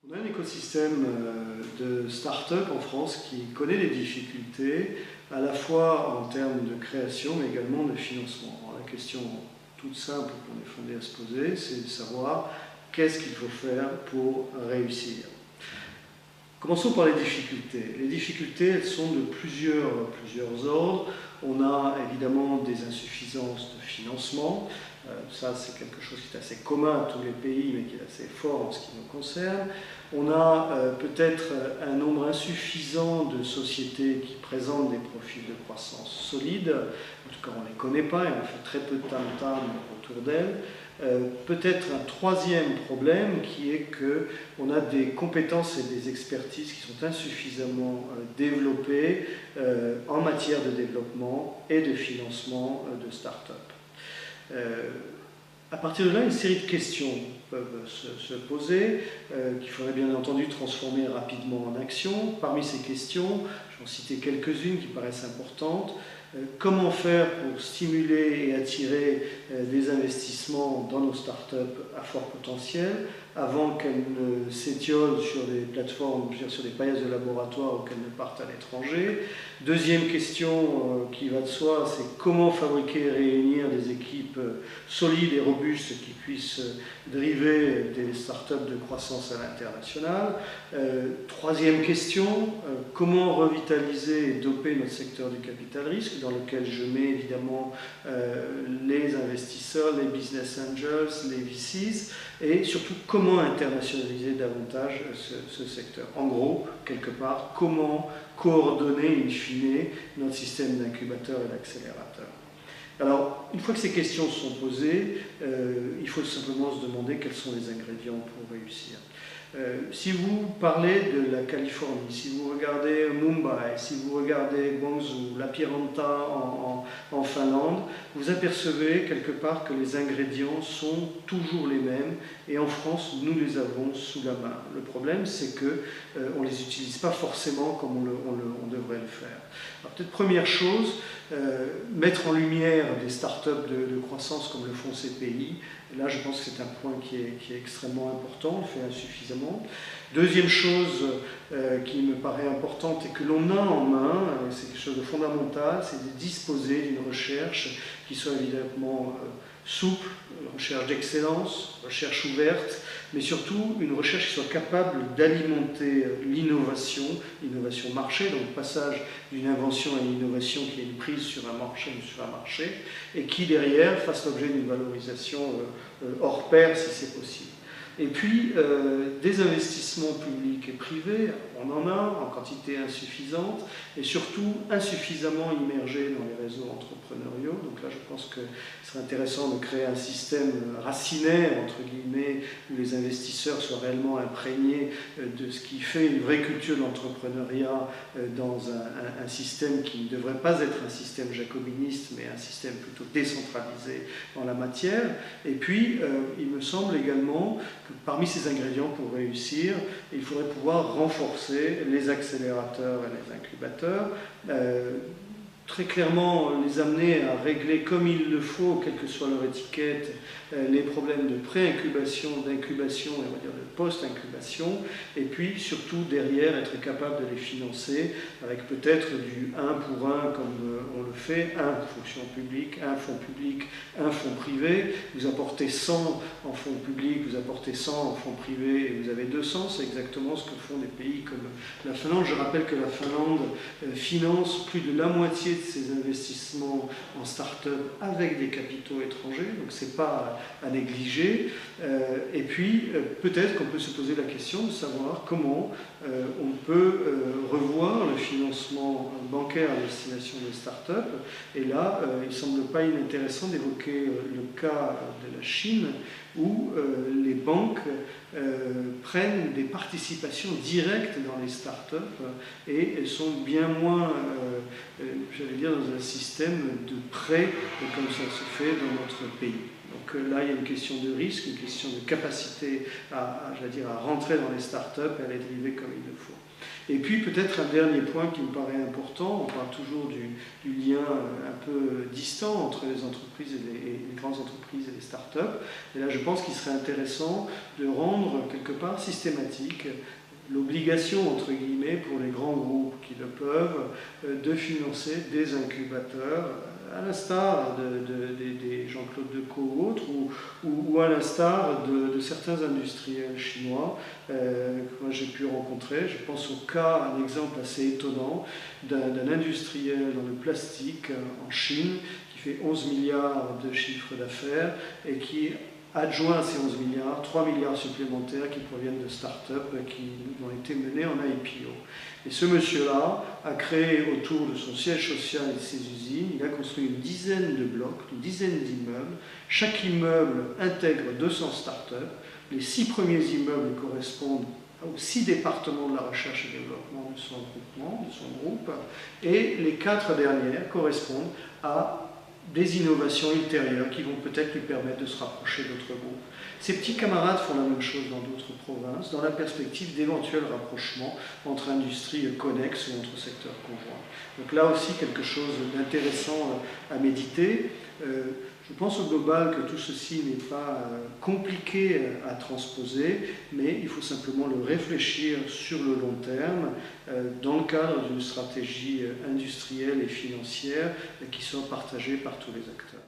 On a un écosystème de start-up en France qui connaît des difficultés, à la fois en termes de création, mais également de financement. Alors, la question toute simple qu'on est fondé à se poser, c'est de savoir qu'est-ce qu'il faut faire pour réussir. Commençons par les difficultés. Les difficultés, elles sont de plusieurs ordres. On a évidemment des insuffisances de financement. Ça, c'est quelque chose qui est assez commun à tous les pays, mais qui est assez fort en ce qui nous concerne. On a peut-être un nombre insuffisant de sociétés qui présentent des profils de croissance solides. En tout cas, on ne les connaît pas et on fait très peu de tam-tam autour d'elles. Peut-être un troisième problème qui est qu'on a des compétences et des expertises qui sont insuffisamment développées en matière de développement et de financement de start-up. À partir de là, une série de questions peuvent se poser, qu'il faudrait bien entendu transformer rapidement en action. Parmi ces questions, je vais en citer quelques-unes qui paraissent importantes. Comment faire pour stimuler et attirer des investissements dans nos startups à fort potentiel avant qu'elles ne s'étiolent sur des plateformes, sur des paillasses de laboratoire ou qu'elles ne partent à l'étranger. Deuxième question qui va de soi, c'est comment fabriquer et réunir des équipes solides et robustes qui puissent driver des startups de croissance à l'international. Troisième question, comment revitaliser et doper notre secteur du capital risque, dans lequel je mets évidemment les investisseurs, les business angels, les VCs, et surtout comment internationaliser davantage ce secteur. En gros, quelque part, comment coordonner in fine notre système d'incubateurs et d'accélérateurs. Alors, une fois que ces questions sont posées, il faut simplement se demander quels sont les ingrédients pour réussir. Si vous parlez de la Californie, si vous regardez Mumbai, si vous regardez Guangzhou, La Piranta en Finlande, vous apercevez quelque part que les ingrédients sont toujours les mêmes et en France, nous les avons sous la main. Le problème, c'est qu'on ne les utilise pas forcément comme on devrait le faire. Alors, peut-être première chose, mettre en lumière des startups de croissance comme le font ces pays. Là, je pense que c'est un point qui est extrêmement important, on le fait insuffisamment. Deuxième chose qui me paraît importante et que l'on a en main, c'est quelque chose de fondamental, c'est de disposer d'une recherche qui soit évidemment souple, recherche d'excellence, recherche ouverte, mais surtout une recherche qui soit capable d'alimenter l'innovation marché, donc le passage d'une invention à une innovation qui est une prise sur un marché, et qui derrière fasse l'objet d'une valorisation hors pair si c'est possible. Et puis, des investissements publics et privés, on en a en quantité insuffisante, et surtout insuffisamment immergés dans les réseaux entrepreneuriaux. Donc là, je pense que ce serait intéressant de créer un système racinaire, entre guillemets, où les investisseurs soient réellement imprégnés de ce qui fait une vraie culture de l'entrepreneuriat dans un système qui ne devrait pas être un système jacobiniste, mais un système plutôt décentralisé en la matière. Et puis, il me semble également que parmi ces ingrédients pour réussir, il faudrait pouvoir renforcer les accélérateurs et les incubateurs, très clairement les amener à régler comme il le faut, quelle que soit leur étiquette, les problèmes de pré-incubation, d'incubation et on va dire de post-incubation, et puis surtout derrière être capable de les financer avec peut-être du 1 pour 1 comme on le fait, un fonction publique, un fonds public, un fonds privé. Vous apportez 100 en fonds public, vous apportez 100 en fonds privés et vous avez 200, c'est exactement ce que font des pays comme la Finlande. Je rappelle que la Finlande finance plus de la moitié de ses investissements en start-up avec des capitaux étrangers, donc c'est pas à négliger. Et puis, peut-être qu'on peut se poser la question de savoir comment on peut revoir le financement bancaire à destination des startups. Et là, il ne semble pas inintéressant d'évoquer le cas de la Chine, où les banques prennent des participations directes dans les startups et sont bien moins, j'allais dire, dans un système de prêt comme ça se fait dans notre pays. Donc que là, il y a une question de risque, une question de capacité à rentrer dans les startups et à les driver comme il le faut. Et puis peut-être un dernier point qui me paraît important, on parle toujours du lien un peu distant entre les entreprises et les grandes entreprises et les startups. Et là, je pense qu'il serait intéressant de rendre quelque part systématique l'obligation, entre guillemets, pour les grands groupes qui le peuvent, de financer des incubateurs, à l'instar des Jean-Claude Decaux ou autres, ou à l'instar de certains industriels chinois que moi j'ai pu rencontrer. Je pense au cas, un exemple assez étonnant, d'un industriel dans le plastique en Chine qui fait 11 milliards de chiffre d'affaires et qui adjoint à ces 11 milliards, 3 milliards supplémentaires qui proviennent de start-up qui ont été menées en IPO. Et ce monsieur-là a créé autour de son siège social et de ses usines, il a construit une dizaine de blocs, une dizaine d'immeubles. Chaque immeuble intègre 200 start-up. Les 6 premiers immeubles correspondent aux 6 départements de la recherche et développement de son groupe, et les 4 dernières correspondent à des innovations ultérieures qui vont peut-être lui permettre de se rapprocher d'autres groupes. Ces petits camarades font la même chose dans d'autres provinces, dans la perspective d'éventuels rapprochements entre industries connexes ou entre secteurs conjoints. Donc là aussi, quelque chose d'intéressant à méditer. Je pense au global que tout ceci n'est pas compliqué à transposer, mais il faut simplement le réfléchir sur le long terme dans le cadre d'une stratégie industrielle et financière qui soit partagée par tous les acteurs.